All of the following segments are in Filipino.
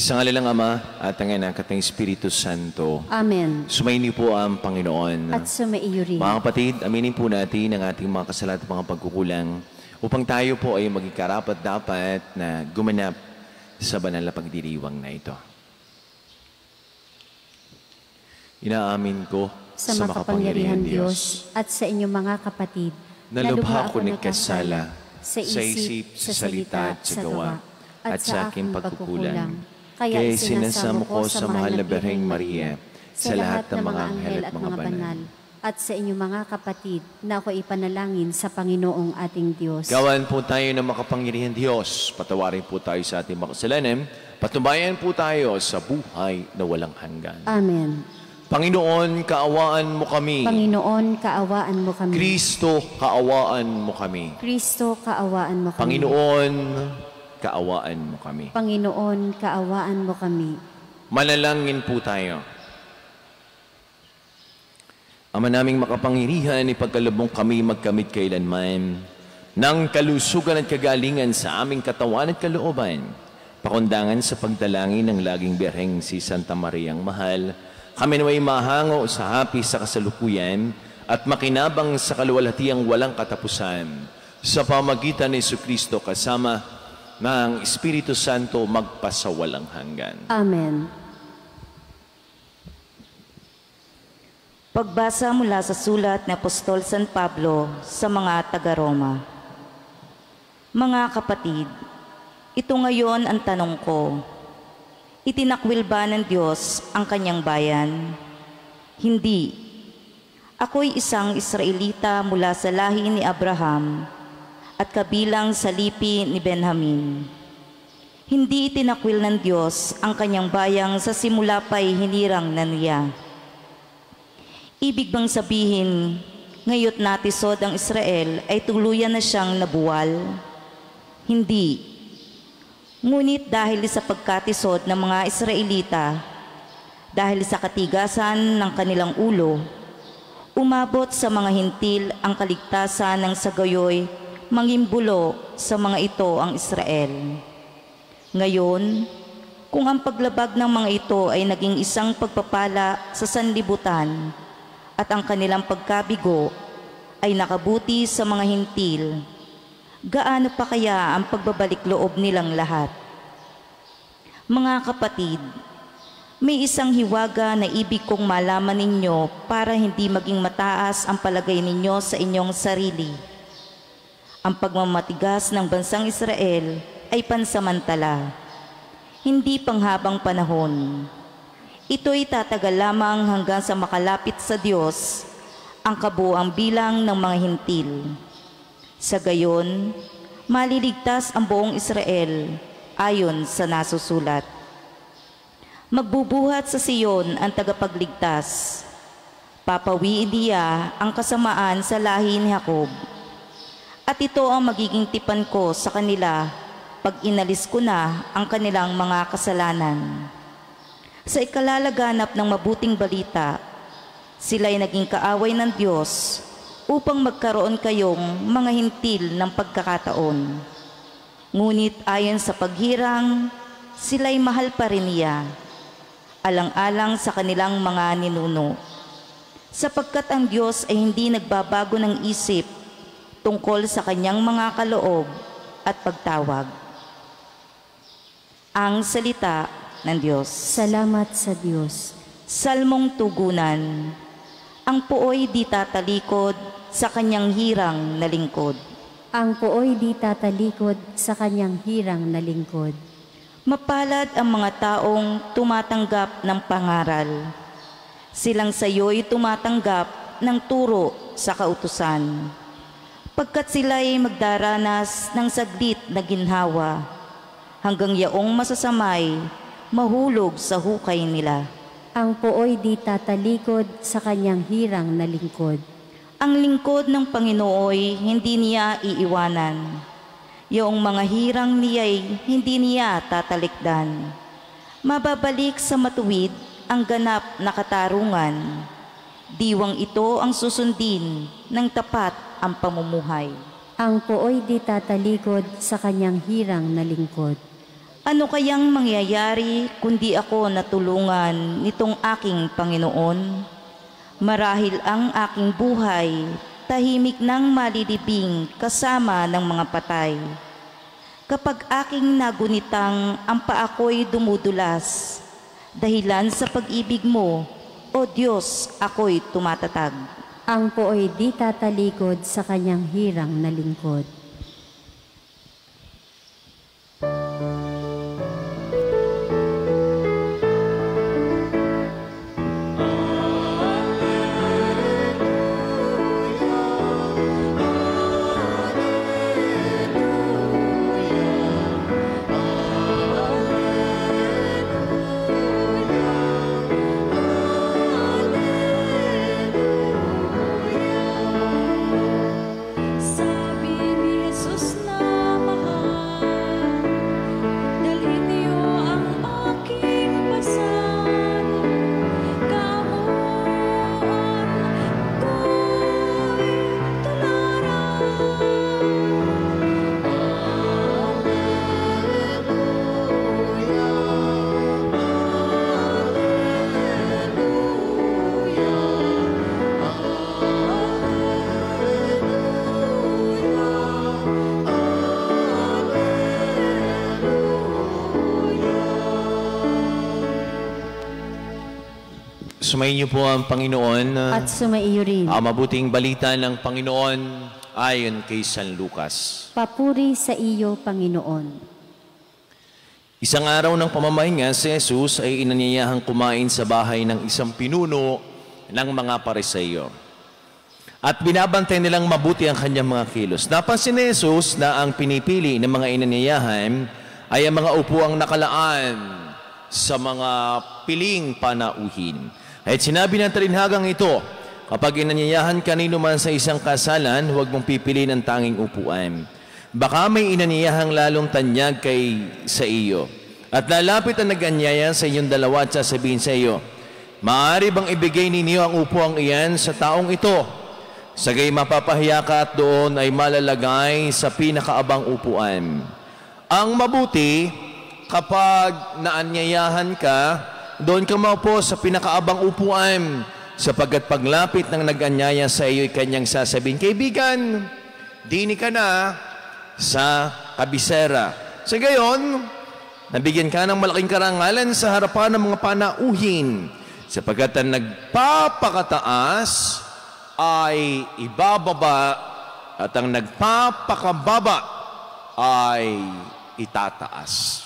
Sa ngalan ng Ama at ng Anak at ng Espiritu Santo. Amen. Sumayin niyo po ang Panginoon. At sumaiyo rin. Mga kapatid, aminin po natin ang ating mga kasalanan at mga pagkukulang upang tayo po ay maging karapat-dapat na gumanap sa banal na pagdiriwang na ito. Inaamin ko sa makapangyarihan Diyos at sa inyong mga kapatid na lubha ako nagkasala sa isip, sa salita at sa gawa at sa aking pagkukulang. Kaya isinasamo ko sa mahal na Birheng Maria, sa lahat ng mga anghel at mga banal, at sa inyong mga kapatid na ako ipanalangin sa Panginoong ating Diyos. Gawan po tayo ng makapangyarihan Diyos. Patawarin po tayo sa ating makasalanan. Patubayan po tayo sa buhay na walang hanggan. Amen. Panginoon, kaawaan mo kami. Panginoon, kaawaan mo kami. Kristo, kaawaan mo kami. Kristo, kaawaan mo kami. Panginoon, kaawaan mo kami. Panginoon, kaawaan mo kami. Manalangin po tayo. Ama naming makapangyarihan, ipagkalubong kami magkamit kailanman ng kalusugan at kagalingan sa aming katawan at kalooban. Pakundangan sa pagdalangin ng laging Birheng si Santa Mariang Mahal, kami naway mahango sa hapis sa kasalukuyan at makinabang sa kaluwalhatiang walang katapusan sa pamagitan ni Jesucristo kasama ng Espiritu Santo magpasawalang hanggan. Amen. Pagbasa mula sa sulat ni Apostol San Pablo sa mga taga-Roma. Mga kapatid, ito ngayon ang tanong ko. Itinakwil ba ng Diyos ang kanyang bayan? Hindi. Ako'y isang Israelita mula sa lahi ni Abraham at kabilang sa lipi ni Benjamin. Hindi itinakwil ng Diyos ang kanyang bayang sa simula pa'y hinirang na niya. Ibig bang sabihin, ngayot natisod ang Israel ay tuluyan na siyang nabuwal? Hindi. Ngunit dahil sa pagkatisod ng mga Israelita, dahil sa katigasan ng kanilang ulo, umabot sa mga hintil ang kaligtasan ng sagayoy mangimbulo sa mga ito ang Israel. Ngayon, kung ang paglabag ng mga ito ay naging isang pagpapala sa sanlibutan at ang kanilang pagkabigo ay nakabuti sa mga hintil, gaano pa kaya ang pagbabalik loob nilang lahat? Mga kapatid, may isang hiwaga na ibig kong malaman ninyo para hindi maging mataas ang palagay ninyo sa inyong sarili. Ang pagmamatigas ng bansang Israel ay pansamantala, hindi panghabang panahon. Ito'y tatagal lamang hanggang sa makalapit sa Diyos ang kabuuang bilang ng mga hintil. Sa gayon, maliligtas ang buong Israel ayon sa nasusulat. Magbubuhat sa Siyon ang tagapagligtas. Papawiin niya ang kasamaan sa lahi ni Jacob. At ito ang magiging tipan ko sa kanila pag inalis ko na ang kanilang mga kasalanan. Sa ikalalaganap ng mabuting balita, sila'y naging kaaway ng Diyos upang magkaroon kayong mga hintil ng pagkakataon. Ngunit ayon sa paghirang, sila'y mahal pa rin niya, alang-alang sa kanilang mga ninuno. Sapagkat ang Diyos ay hindi nagbabago ng isip tungkol sa kanyang mga kaloob at pagtawag. Ang salita ng Diyos. Salamat sa Diyos. Salmong tugunan. Ang puoy di tatalikod sa kanyang hirang na lingkod. Ang puoy di tatalikod sa kanyang hirang na lingkod. Mapalad ang mga taong tumatanggap ng pangaral. Silang sayo'y tumatanggap ng turo sa kautusan. Pagkat sila'y magdaranas ng saglit na ginhawa, hanggang yaong masasamay, mahulog sa hukay nila. Ang puoy di tatalikod sa kanyang hirang na lingkod. Ang lingkod ng Panginooy hindi niya iiwanan. Yaong mga hirang niya'y hindi niya tatalikdan. Mababalik sa matuwid ang ganap na katarungan. Diwang ito ang susundin ng tapat ang pamumuhay. Ang puoy di tatalikod sa kanyang hirang na lingkod. Ano kayang mangyayari kundi ako natulungan nitong aking Panginoon? Marahil ang aking buhay, tahimik nang malilibing kasama ng mga patay. Kapag aking nagunitang ang paa ko'y dumudulas, dahilan sa pag-ibig mo, O Diyos, ako'y tumatatag. Ang poo'y di tatalikod sa kanyang hirang na lingkod. Sumayin niyo po ang Panginoon. At sumaiyo rin. Ang mabuting balita ng Panginoon ayon kay San Lucas. Papuri sa iyo, Panginoon. Isang araw ng pamamahinga, si Jesus ay inanyayahang kumain sa bahay ng isang pinuno ng mga Pariseo. At binabantay nilang mabuti ang kanyang mga kilos. Napansin ni Jesus na ang pinipili ng mga inanyayahan ay ang mga upuang nakalaan sa mga piling panauhin. At sinabi ng talinhagang ito, kapag inanyayahan kanino man sa isang kasalan, huwag mong pipiliin ang tanging upuan. Baka may inanyayahang lalong tanyag sa iyo. At lalapit ang nag-anyaya sa inyong dalawa at sasabihin sa iyo, maaari bang ibigay ninyo ang upuang iyan sa taong ito? Sagay mapapahiya ka at doon ay malalagay sa pinakaabang upuan. Ang mabuti, kapag naanyayahan ka, doon ka maupo sa pinakaabang upuan, sapagkat paglapit ng nag-anyaya sa iyo ay kanyang sasabihin, kaibigan, dini ka na sa kabisera. Sa gayon, nabigyan ka ng malaking karangalan sa harapan ng mga panauhin, sapagkat ang nagpapakataas ay ibababa at ang nagpapakababa ay itataas.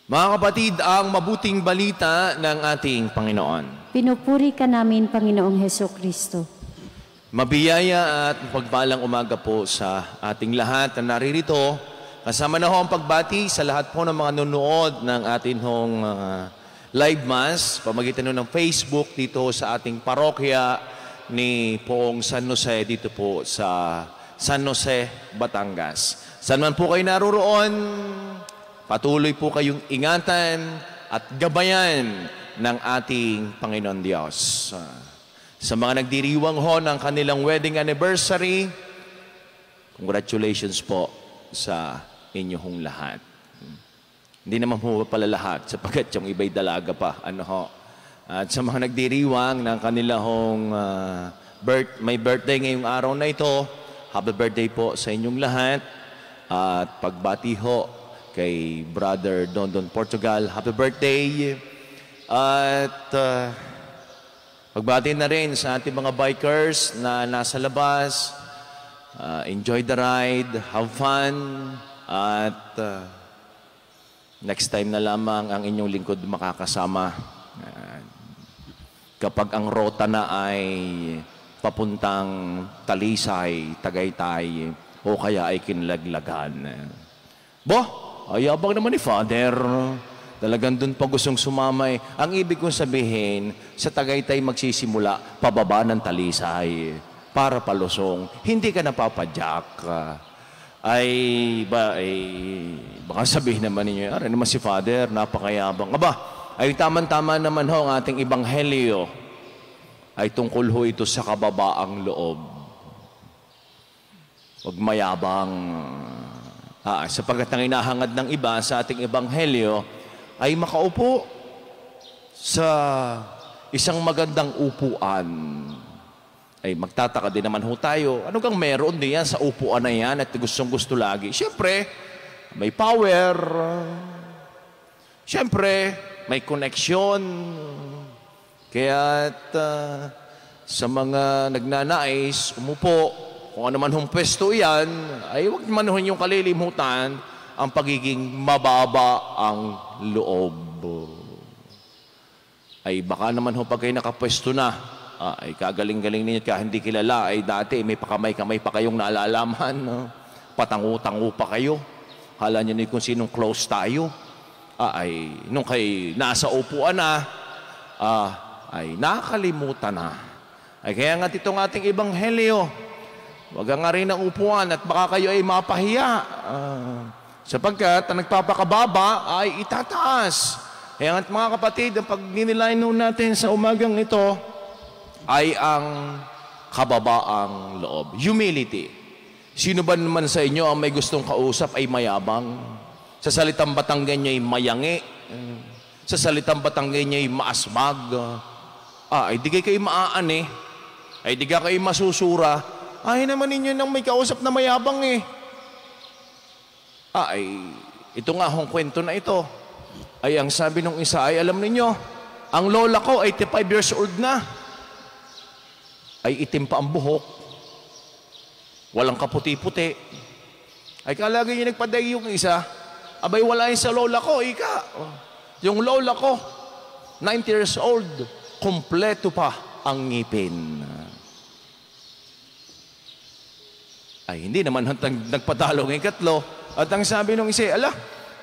Mga kapatid, ang mabuting balita ng ating Panginoon. Pinupuri ka namin, Panginoong Hesukristo. Mabiyaya at pagpalang umaga po sa ating lahat na naririto. Kasama na ho ang pagbati sa lahat po ng mga nanonood ng ating live mass, pamagitan ng Facebook dito sa ating parokya ni Poong San Jose dito po sa San Jose, Batangas. Saan man po kayo naroroon, patuloy po kayong ingatan at gabayan ng ating Panginoon Diyos. Sa mga nagdiriwang ho ng kanilang wedding anniversary, congratulations po sa inyong lahat. Hindi naman po pala lahat, sapagkat yung iba'y dalaga pa. At sa mga nagdiriwang ng kanilang may birthday ngayong araw na ito, happy birthday po sa inyong lahat. At pagbati ho kay Brother Dondon Portugal, happy birthday. At pagbati na rin sa ating mga bikers na nasa labas. Enjoy the ride, have fun, at next time na lamang ang inyong lingkod makakasama. Kapag ang rota na ay papuntang Talisay, Tagaytay, o kaya ay Kinlaglagan. Ayabang naman ni Father. Talagang doon pa gustong sumamay. Ang ibig kong sabihin, sa Tagaytay magsisimula, pababa ng Talisay, para palusong. Hindi ka napapadyak. Baka sabihin naman ninyo, aray naman si Father, napakayabang. Ay tama-tama naman ho ang ating ebanghelyo ay tungkol ho ito sa kababaang loob. Huwag mayabang. Sapagkat ang inahangad ng iba sa ating ebanghelyo ay makaupo sa isang magandang upuan. Ay magtataka din naman ho tayo, ano kang meron diyan sa upuan na yan at gustong-gusto lagi? Siyempre, may power. Siyempre, may connection. Kaya't sa mga nagnanais, umupo, kung ano man hong pwesto yan, ay huwag man hong yung kalilimutan ang pagiging mababa ang loob. Ay baka naman ho pag kayo nakapwesto na, ay kagaling-galing ninyo ka hindi kilala, ay dati may pakamay-kamay pa kayong naalalaman, no? Patangu-tangu pa kayo. Hala nyo kung sinong close tayo. Ay nung kayo nasa upuan na, ay nakalimutan na. Ay kaya nga itong ating ebanghelyo, wag nga rin ang upuan at baka kayo ay mapahiya. Sapagkat ang nagpapakababa ay itataas. Kaya nga mga kapatid, ang pagninilay natin sa umagang ito ay ang kababaang loob. Humility. Sino ba naman sa inyo ang may gustong kausap ay mayabang? Sa salitang Batanggen niya ay mayangi. Sa salitang Batanggen niya ay maasmag. Ay di kayo maaani. Ay di kayo masusura. Ay naman ninyo nang may kausap na mayabang eh. Ay, ito nga hong kwento na ito. Ay ang sabi nung isa ay alam ninyo, ang lola ko 85 years old na. Ay itim pa ang buhok. Walang kaputi-puti. Ay kalagi niya nagpaday yung isa. Abay wala yun sa lola ko, ika. Yung lola ko, 90 years old, kompleto pa ang ngipin. Ay, hindi naman nagpatalo ng ikatlo. At ang sabi nung isa, ala,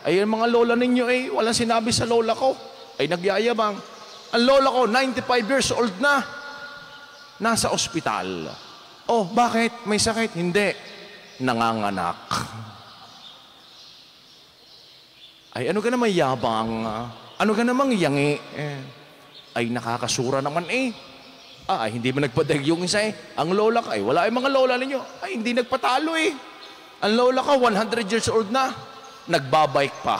ay mga lola ninyo ay walang sinabi sa lola ko. Ay nagyayabang. Ang lola ko, 95 years old na. Nasa ospital. Oh, bakit? May sakit? Hindi. Nanganganak. Ay, ano ka naman yabang? Ano ka namang yangi? Ay, nakakasura naman eh. Ay, hindi mo nagpadag yung isa eh. Ang lola ka eh. Wala yung mga lola ninyo. Ay, hindi nagpatalo eh. Ang lola ka, 100 years old na. Nagbabike pa.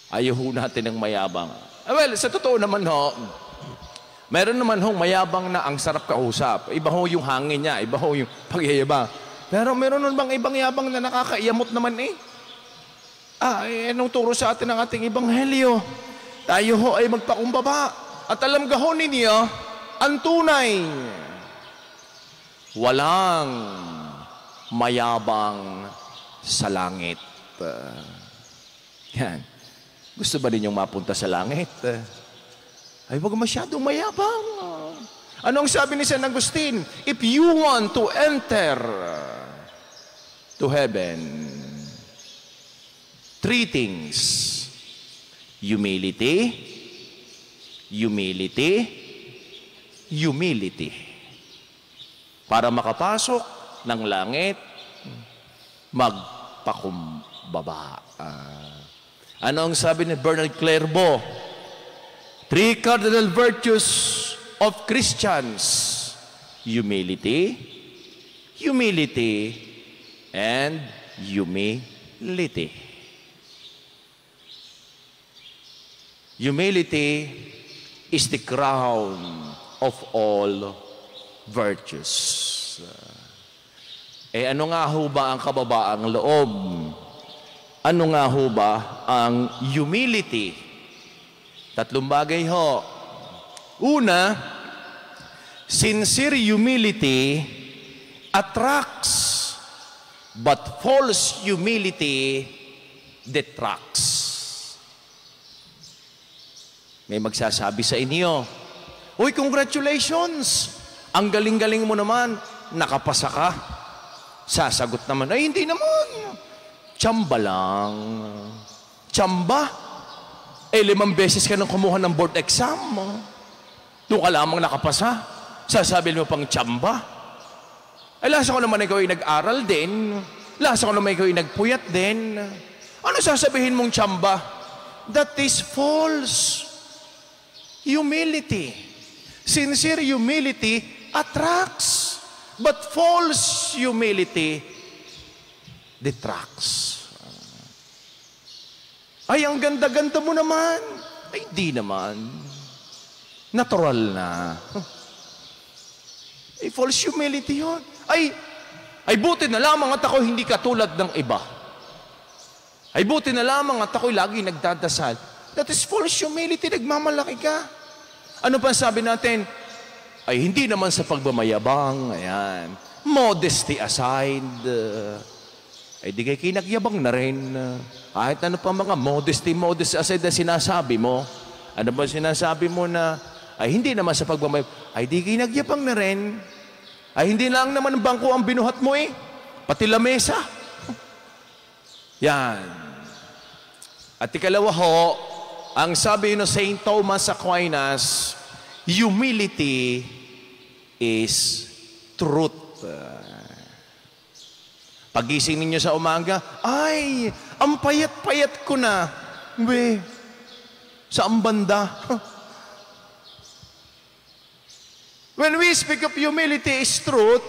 Ayaw natin ng mayabang. Well, sa totoo naman ho, meron naman hong mayabang na ang sarap kausap. Iba ho yung hangin niya. Iba ho yung pagyayabang. Pero meron nun bang ibang yabang na nakakaiyamot naman eh? Anong turo sa atin ng ating ebanghelyo? Tayo ho ay magpakumbaba. At alam ho ninyo, ang tunay, walang mayabang sa langit. Yan. Gusto ba ninyong mapunta sa langit? Ay, wag masyadong mayabang. Anong sabi ni San Agustin? If you want to enter to heaven, 3 things. Humility, humility, humility. Para makapasok ng langit, magpakumbaba. Ano ang sabi ni Bernard Clairvaux? 3 cardinal virtues of Christians: humility, humility, and humility. Humility is the crown of all virtues. Ano nga ho ba ang kababaang loob? Ano nga ho ba ang humility? 3 bagay ho. Una, sincere humility attracts, but false humility detracts. May magsasabi sa inyo, uy, congratulations! Ang galing-galing mo naman, nakapasa ka. Sasagot naman, ay hindi naman. Tsamba lang. Tsamba? 5 beses ka nang kumuha ng board exam. Doon ka lamang nakapasa. Sasabi mo pang tsamba. Ay, lasa ko naman ikaw ay nag-aral din. Lasa ko naman ikaw ay nagpuyat din. Ano sasabihin mong tsamba? That is false. Humility. Sincere humility attracts, But false humility detracts. Ay, ang ganda-ganda mo naman. Ay, hindi naman. Natural na. Ay, false humility yun. Ay, buti na lamang at ako hindi katulad ng iba. Ay, buti na lamang at ako'y lagi nagdadasal. That is false humility. Nagmamalaki ka. Ano pa sabi natin? Ay, hindi naman sa pagmamayabang. Ayan. Modesty aside. Ay, di kay kinagyabang na rin. Kahit ano pa mga modesty aside na sinasabi mo. Ano ba sinasabi mo na, ay, hindi naman sa pagmamayabang. Ay, di kinagyabang na rin. Ay, hindi lang naman bangko ang binuhat mo eh. Pati lamesa. Yan. At ikalawa ho, ang sabi ni St. Thomas Aquinas, humility is truth. Pagising ninyo sa umaga, ay, ang payat-payat ko na. Saan banda? When we speak of humility is truth,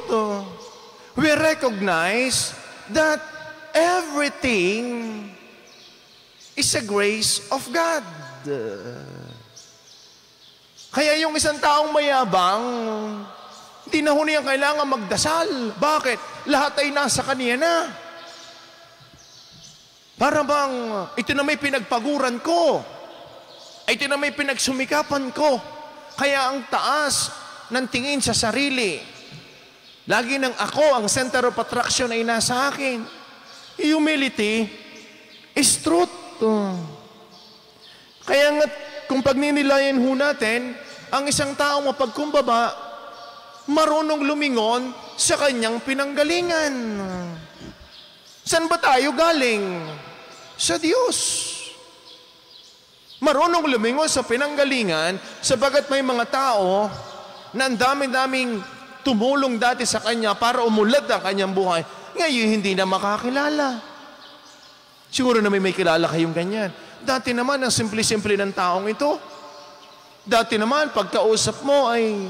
we recognize that everything is a grace of God. Kaya yung isang taong mayabang, hindi na niya kailangan magdasal. Bakit? Lahat ay nasa kanya na. Para bang, ito na may pinagpaguran ko. Ito na may pinagsumikapan ko. Kaya ang taas ng tingin sa sarili. Lagi nang ako, ang center of attraction ay nasa akin. Humility is truth. Kaya nga, kung pagninilayan ho natin, ang isang tao mapagkumbaba, marunong lumingon sa kanyang pinanggalingan. Saan ba tayo galing? Sa Diyos. Marunong lumingon sa pinanggalingan sabagat may mga tao na ang dami-daming tumulong dati sa kanya para umulad ang kanyang buhay. Ngayon hindi na makakilala. Siguro na may kilala kayong ganyan. Dati naman ang simple-simple ng taong ito. Dati naman pagkausap mo ay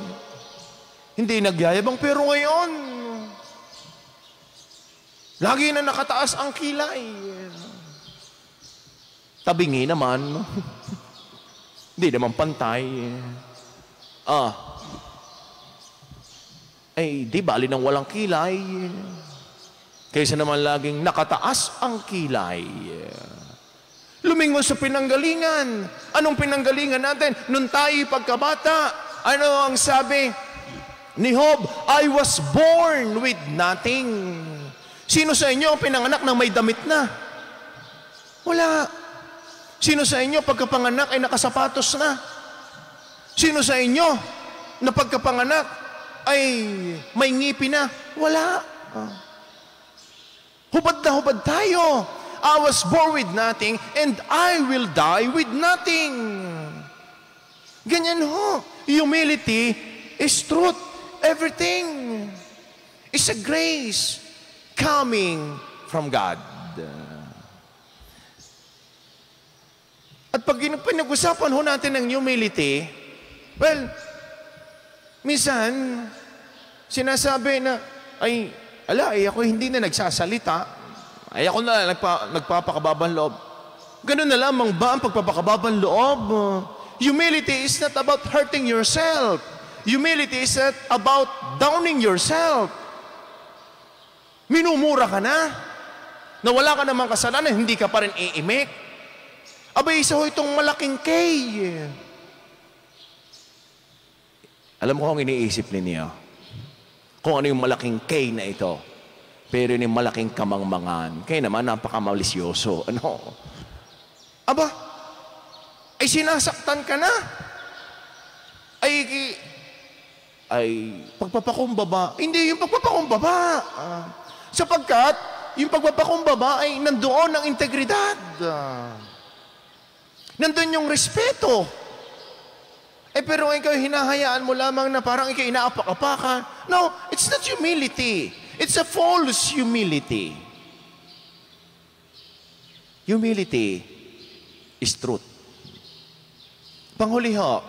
hindi nagyayabang, pero ngayon, lagi na nakataas ang kilay. Tabingi naman. Hindi naman pantay. Ay, di bali nang walang kilay. Kaysa naman laging nakataas ang kilay. Lumingon sa pinanggalingan. Anong pinanggalingan natin? Nung tayo pagkabata, ano ang sabi ni Job? I was born with nothing. Sino sa inyo ang pinanganak na may damit na? Wala. Sino sa inyo pagkapanganak ay nakasapatos na? Sino sa inyo na pagkapanganak ay may ngipin na? Wala. Hubad na hubad tayo. I was born with nothing and I will die with nothing. Ganyan ho. Humility is truth. Everything is a grace coming from God. At pag pinag-usapan ho natin ng humility, well, minsan, sinasabi na, ay, ako hindi na nagsasalita. Ay, ako na nagpapakababang loob. Ganun na lamang ba ang pagpapakababang loob? Humility is not about hurting yourself. Humility is not about downing yourself. Minumura ka na. Na wala ka namang kasalanan, hindi ka pa rin iimik. Abay, isa ho itong malaking K. Alam ko kung iniisip ninyo, kung ano yung malaking K na ito. Pero yung malaking kamangmangan. Kaya naman, napakamalisyoso. Ano? Aba, ay sinasaktan ka na. Ay pagpapakumbaba. Hindi yung pagpapakumbaba. Sapagkat, yung pagpapakumbaba ay nandoon ang integridad. Nandun yung respeto. Pero ikaw hinahayaan mo lamang na parang ikaw inaapak-apakan. No, it's not humility. It's a false humility. Humility is truth. Panghuli ho,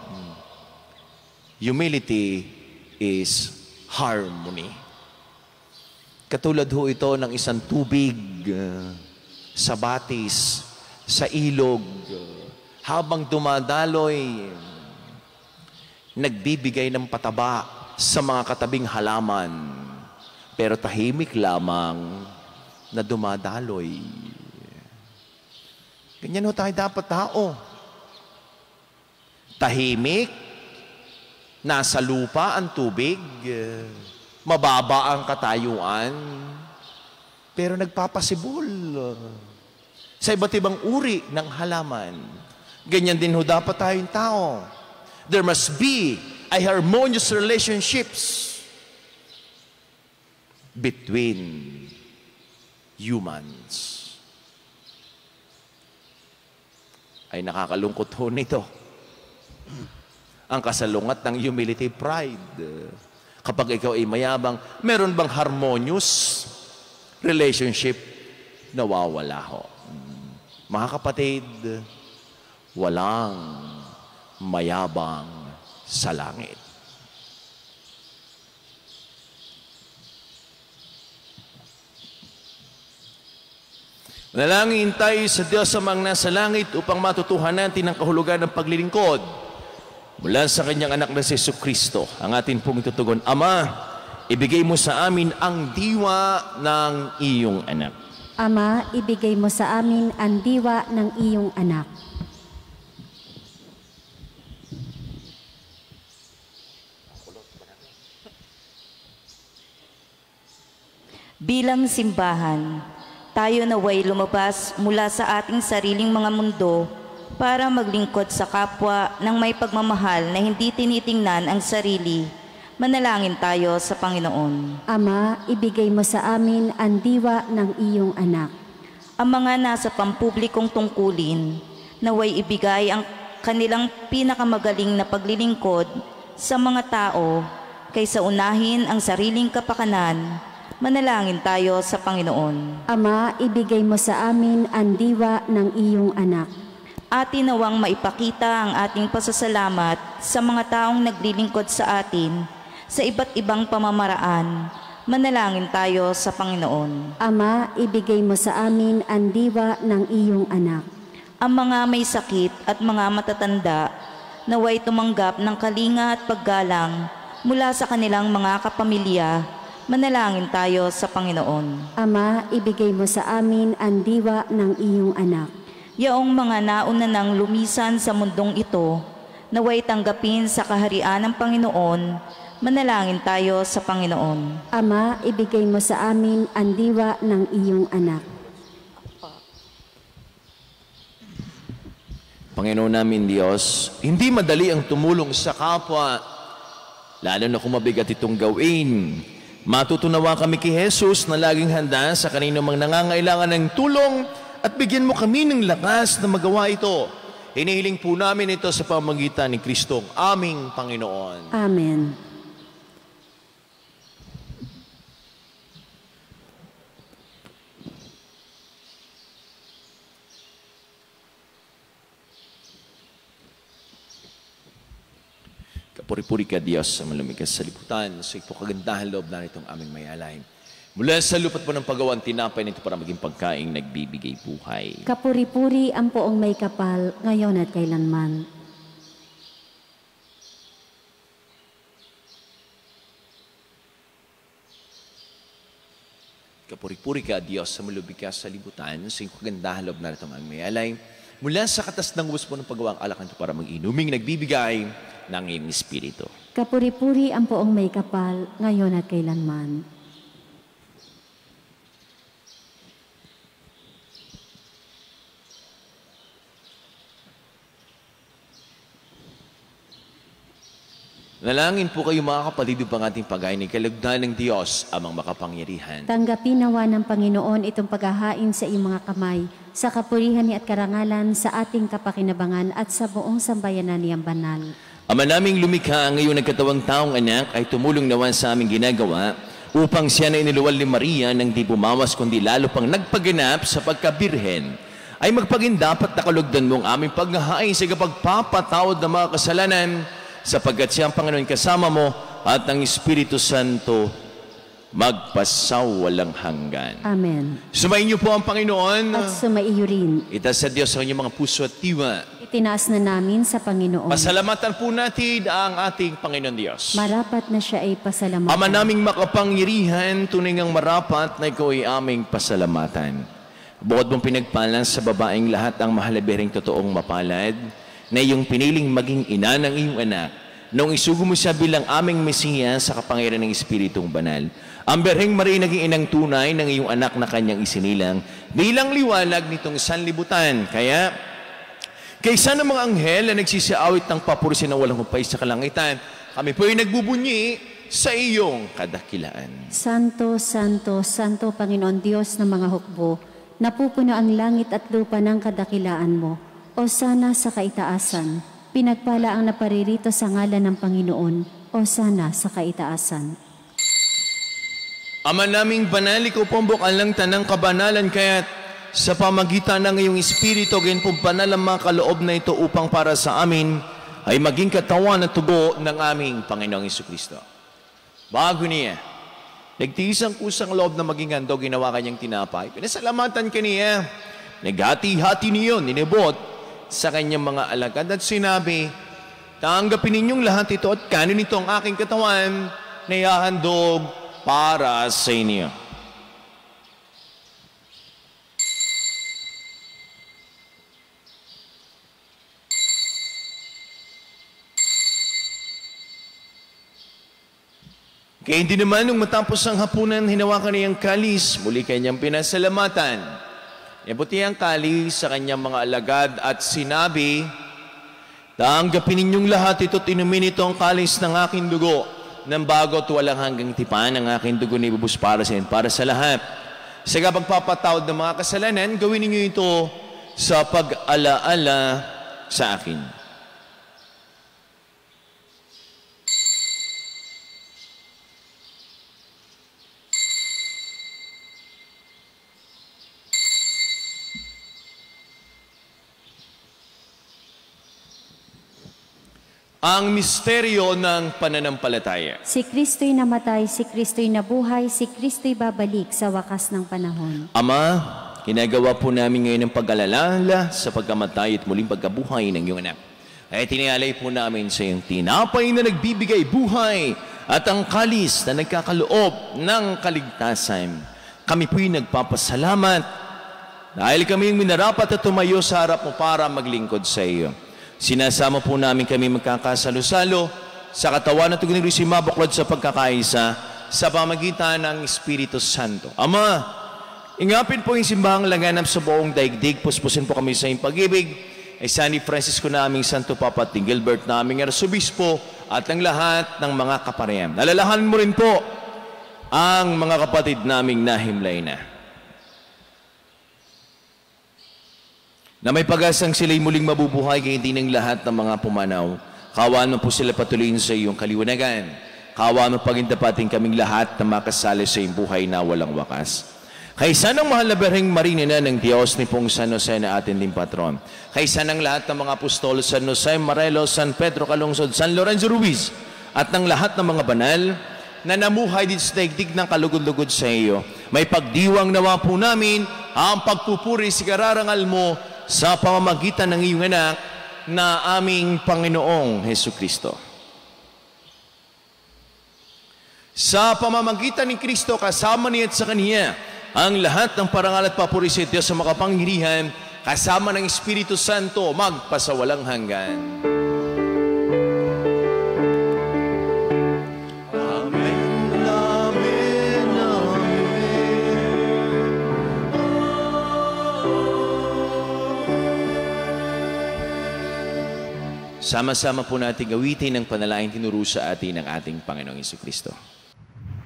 humility is harmony. Katulad ho ito ng isang tubig sa batis, sa ilog, habang dumadaloy, nagbibigay ng pataba sa mga katabing halaman, pero tahimik lamang na dumadaloy. Ganyan ho tayo dapat tao. Tahimik, nasa lupa ang tubig, mababa ang katayuan, pero nagpapasibol sa iba't ibang uri ng halaman. Ganyan din ho dapat tayong tao. There must be a harmonious relationships between humans. Ay nakakalungkot ho nito. Ang kasalungat ng humility pride. Kapag ikaw ay mayabang, meron bang harmonious relationship? Nawawala ho. Mga kapatid, walang mayabang sa langit. Manalangin tayo sa Diyos amang nasa langit upang matutuhan natin ang kahulugan ng paglilingkod mula sa kanyang anak na si Jesucristo. Ang atin pong itutugon, Ama, ibigay mo sa amin ang diwa ng iyong anak. Ama, ibigay mo sa amin ang diwa ng iyong anak. Bilang simbahan, tayo naway lumabas mula sa ating sariling mga mundo para maglingkod sa kapwa ng may pagmamahal na hindi tinitingnan ang sarili. Manalangin tayo sa Panginoon. Ama, ibigay mo sa amin ang diwa ng iyong anak. Ang mga nasa pampublikong tungkulin, naway ibigay ang kanilang pinakamagaling na paglilingkod sa mga tao kaysa unahin ang sariling kapakanan. Manalangin tayo sa Panginoon. Ama, ibigay mo sa amin ang diwa ng iyong anak. Atin nawang maipakita ang ating pasasalamat sa mga taong naglilingkod sa atin sa iba't ibang pamamaraan. Manalangin tayo sa Panginoon. Ama, ibigay mo sa amin ang diwa ng iyong anak. Ang mga may sakit at mga matatanda naway tumanggap ng kalinga at paggalang mula sa kanilang mga kapamilya. Manalangin tayo sa Panginoon. Ama, ibigay mo sa amin ang diwa ng iyong anak. Yaong mga nauna nang lumisan sa mundong ito, naway tanggapin sa kaharian ng Panginoon. Manalangin tayo sa Panginoon. Ama, ibigay mo sa amin ang diwa ng iyong anak. Panginoon namin Diyos, hindi madali ang tumulong sa kapwa, lalo na kung mabigat itong gawin. Matutunawa kami kay Jesus na laging handa sa kanino mang nangangailangan ng tulong at bigyan mo kami ng lakas na magawa ito. Hinihiling po namin ito sa pamamagitan ni Kristong aming Panginoon. Amen. Kapuri-puri ka Diyos sa malumigas sa liputan, sa ito kagandahan loob na itong aming mayalay. Mula sa lupat po ng pagawang tinapay nito para maging pagkaing nagbibigay buhay. Kapuri-puri ang poong may kapal, ngayon at kailanman. Kapuri-puri ka Diyos sa malumigas sa liputan, sa ito kagandahan loob na itong aming mayalay. Mula sa katas ng ubos po ng pagawang alak nito para mag-inuming nagbibigay ng iyong Espiritu. Kapuri-puri ang poong may kapal, ngayon at kailanman. Nalangin po kayo mga kapatid upang ating paghain ng kalugdan ng Diyos amang makapangyarihan. Tanggapin nawa ng Panginoon itong paghahain sa iyong mga kamay, sa kapurihan niya at karangalan, sa ating kapakinabangan at sa buong sambayanan niyang banal. Ama naming lumikha, ngayon nagkatawang taong anak ay tumulong naman sa aming ginagawa upang siya na iniluwal ni Maria nang di bumawas kundi lalo pang nagpaganap sa pagkabirhen ay magpagindapat na kalugdan mong aming paghahain sa pagpapatawad ng mga kasalanan sapagkat siya ang Panginoon kasama mo at ang Espiritu Santo magpasawalang hanggan. Amen. Sumayin niyo po ang Panginoon. At sumaiyo rin. Itaas sa Diyos ang inyong mga puso at diwa. Itinaas na namin sa Panginoon. Pasalamatan po natin ang ating Panginoon Diyos. Marapat na siya ay pasalamatan. Ama naming makapangyarihan, tunay ngang marapat na ikaw ay aming pasalamatan. Bukod mong pinagpalan sa babaeng lahat ang mahalabiring totoong mapalad, na iyong piniling maging ina ng iyong anak, noong isugo mo siya bilang aming Mesiya sa kapangyarihan ng Espiritong Banal. Ang Birheng Maria naging inang tunay ng iyong anak na kanyang isinilang bilang liwanag nitong sanlibutan. Kaya, kaysa ng mga anghel na nagsisiawit ng papurisin na walang humpay sa kalangitan, kami po ay nagbubunyi sa iyong kadakilaan. Santo, Santo, Santo Panginoon Diyos ng mga hukbo, napupuno ang langit at lupa ng kadakilaan mo. O sana sa kaitaasan, pinagpala ang naparirito sa ngalan ng Panginoon. O sana sa kaitaasan. Ama naming banal, ikaw po ang bukal ng tanang kabanalan, kaya't sa pamagitan ng iyong Espiritu, gayon po banal ang mga kaloob na ito upang para sa amin ay maging katawan at tubo ng aming Panginoong Jesucristo. Bago niya, nagtiis ang kusang loob na maging handog, ginawa kanyang tinapay. Pinasalamatan kaniya, naghati-hati niyon, ninibot sa kanyang mga alagad at sinabi, tanggapin ninyong lahat ito at kanin ito ang aking katawan na ihahandog para sa inyo. Kaya hindi naman nung matapos ang hapunan, hinawakan niyang kalis, muli kanyang pinasalamatan. Ibuti ang kalis sa kanyang mga alagad at sinabi, tanggapin ninyong lahat ito at inumin ito ang kalis ng aking dugo, ng bago at walang hanggang tipan ng aking dugo na ibubus para sa lahat. Sa pagpapatawad ng mga kasalanan, gawin ninyo ito sa pag-alaala sa akin. Ang misteryo ng pananampalataya. Si Kristo'y namatay, si Kristo'y nabuhay, si Kristo'y babalik sa wakas ng panahon. Ama, ginagawa po namin ngayon ang pag-alala sa pagkamatay at muling pagkabuhay ng iyong anak. Ay tinialay po namin sa iyong tinapay na nagbibigay buhay at ang kalis na nagkakaloob ng kaligtasan. Kami po'y nagpapasalamat dahil kami yung minarapat at tumayo sa harap mo para maglingkod sa iyo. Sinasama po namin kami magkakasalo-salo sa katawan at tugon ni Kristo mabuklod sa pagkakaisa sa pamagitan ng Espiritu Santo. Ama, ingapin po yung simbahang laganap sa buong daigdig. Puspusin po kami sa iyong pag-ibig. Ay San Francisco naming Santo Papa at Gilbert naming Arsobispo at ang lahat ng mga kapareham. Alalahanin mo rin po ang mga kapatid naming nahimlay na may pag-asang sila'y muling mabubuhay kaya hindi ng lahat ng mga pumanaw. Kawaan mo po sila patuloyin sa iyong kaliwanagan. Kawaan mo pagindapating kaming lahat na makasali sa iyong buhay na walang wakas. Kaysa ng mahal na Birheng Maria ng Diyos ni pong San Jose na atin din patron. Kaysa ng lahat ng mga apostol, San Jose, Morelos, San Pedro Calungsod, San Lorenzo Ruiz, at ng lahat ng mga banal na namuhay din sa daigdig ng kalugod-lugod sa iyo. May pagdiwang nawa po namin ang pagpupuri sa kararangal mo sa pamamagitan ng iyong anak na aming Panginoong Jesucristo. Sa pamamagitan ni Kristo, kasama niya at sa Kanya, ang lahat ng parangal at papuri sa Diyos sa makapangyarihan, kasama ng Espiritu Santo, magpasawalang hanggan. Sama-sama po natin gawitin ang panalangin tinuro sa atin ng ating Panginoong Jesucristo.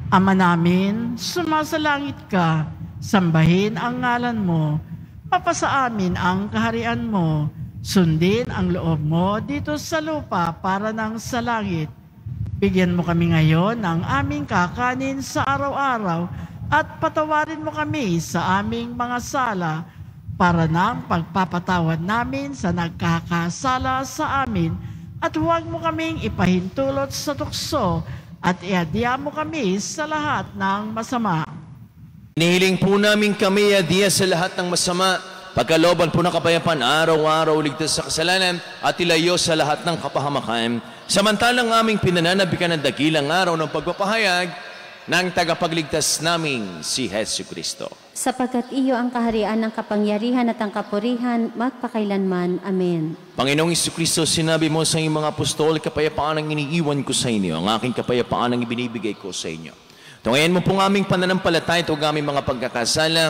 Ama namin, sumasalangit ka, sambahin ang ngalan mo, mapasa amin ang kaharian mo, sundin ang loob mo dito sa lupa para nang sa langit. Bigyan mo kami ngayon ng aming kakanin sa araw-araw at patawarin mo kami sa aming mga sala para ng pagpapatawad namin sa nagkakasala sa amin at huwag mo kaming ipahintulot sa tukso at iadya mo kami sa lahat ng masama. Inihiling po namin kami adya sa lahat ng masama, pagkalooban po ng kapayapaan, araw-araw ligtas sa kasalanan at ilayo sa lahat ng kapahamakan. Samantalang aming pinananabikan ng dakilang araw ng pagpapahayag ng tagapagligtas naming si Hesu Kristo. Sapagkat iyo ang kaharian ng kapangyarihan at ang kapurihan magpakailanman. Amen. Panginoong Jesucristo, sinabi mo sa iyong mga apostol, kapayapaan ang iniiwan ko sa inyo, ang aking kapayapaan ang ibinibigay ko sa inyo. Tungayan mo pong aming pananampalataya, ito ang aming mga pagkakasala.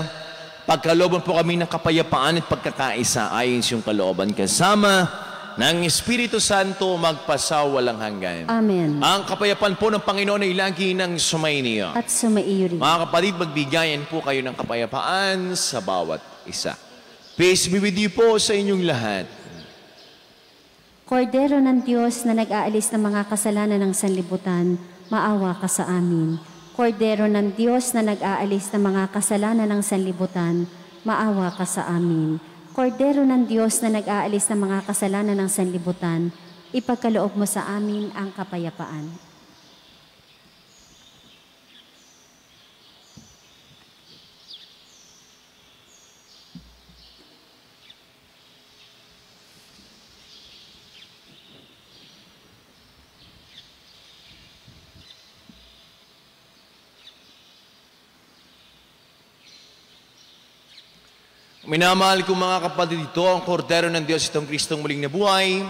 Pagkalooban po kami ng kapayapaan at pagkakaisa ayon sa iyong kalooban, kasama ng Espiritu Santo magpasawalang hanggan. Amen. Ang kapayapaan po ng Panginoon ay lagi nang sumaiyo. At sumaiyo rin. Mga kapatid, magbigayan po kayo ng kapayapaan sa bawat isa. Peace be with you po sa inyong lahat. Kordero ng Diyos na nag-aalis ng mga kasalanan ng sanlibutan, maawa ka sa amin. Kordero ng Diyos na nag-aalis ng mga kasalanan ng sanlibutan, maawa ka sa amin. Kordero ng Diyos na nag-aalis ng mga kasalanan ng sanlibutan, ipagkaloob mo sa amin ang kapayapaan. Minamahal ko mga kapatid, ito ang kordero ng Diyos, itong Kristong muling nabuhay,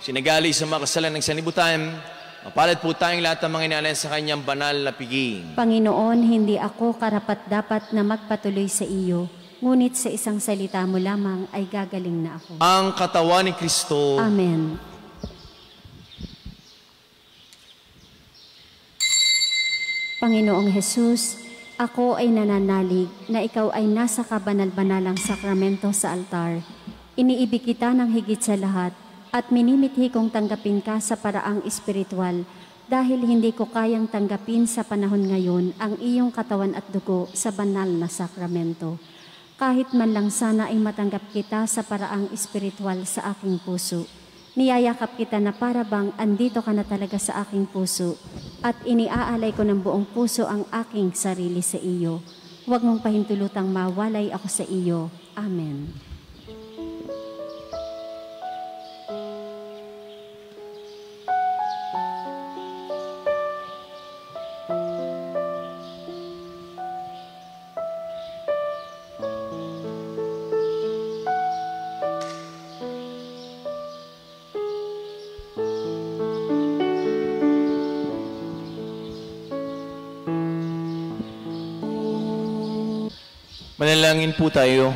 sinagali sa mga kasalanan ng sanlibutan. Mapalad po tayong lahat ng mga inalan sa kanyang banal na piging. Panginoon, hindi ako karapat-dapat na magpatuloy sa iyo, ngunit sa isang salita mo lamang ay gagaling na ako. Ang katawan ni Kristo. Amen. Panginoong Jesus, ako ay nananalig na ikaw ay nasa kabanal-banalang sakramento sa altar. Iniibig kita ng higit sa lahat at minimithi kong tanggapin ka sa paraang espiritual dahil hindi ko kayang tanggapin sa panahon ngayon ang iyong katawan at dugo sa banal na sakramento. Kahit man lang sana ay matanggap kita sa paraang espiritual sa aking puso. Niyayakap kita na para bang andito ka na talaga sa aking puso at iniaalay ko ng buong puso ang aking sarili sa iyo. Huwag mong pahintulutang mawalay ako sa iyo. Amen. Manalangin po tayo.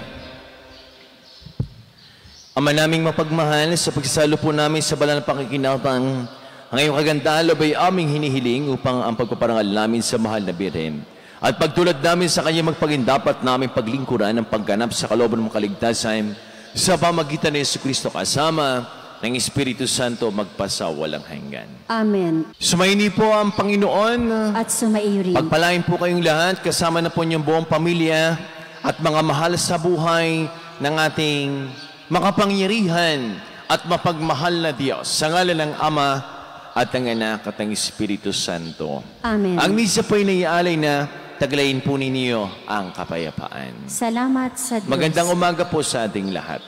Ama naming mapagmahal, sa pagsasalo po namin sa banal na pakikinabang, ang iyong kagandahan ay aming hinihiling upang ang pagpaparangal namin sa mahal na Birhen at pagtulad namin sa kanya magpagindapat namin paglingkuran ng pagganap sa kalooban ng kaligtasan sa pamagitan ni Jesucristo kasama ng Espiritu Santo magpasawalang hanggan. Amen. Sumaini po ang Panginoon. At sumaiyo rin. Pagpalain po kayong lahat, kasama na po niyong buong pamilya at mga mahal sa buhay ng ating makapangyarihan at mapagmahal na Diyos. Sa ngalan ng Ama at ng Anak at ng Espiritu Santo. Amen. Ang misa po ay naialay na, taglayin po ninyo ang kapayapaan. Salamat sa Diyos. Magandang umaga po sa ating lahat.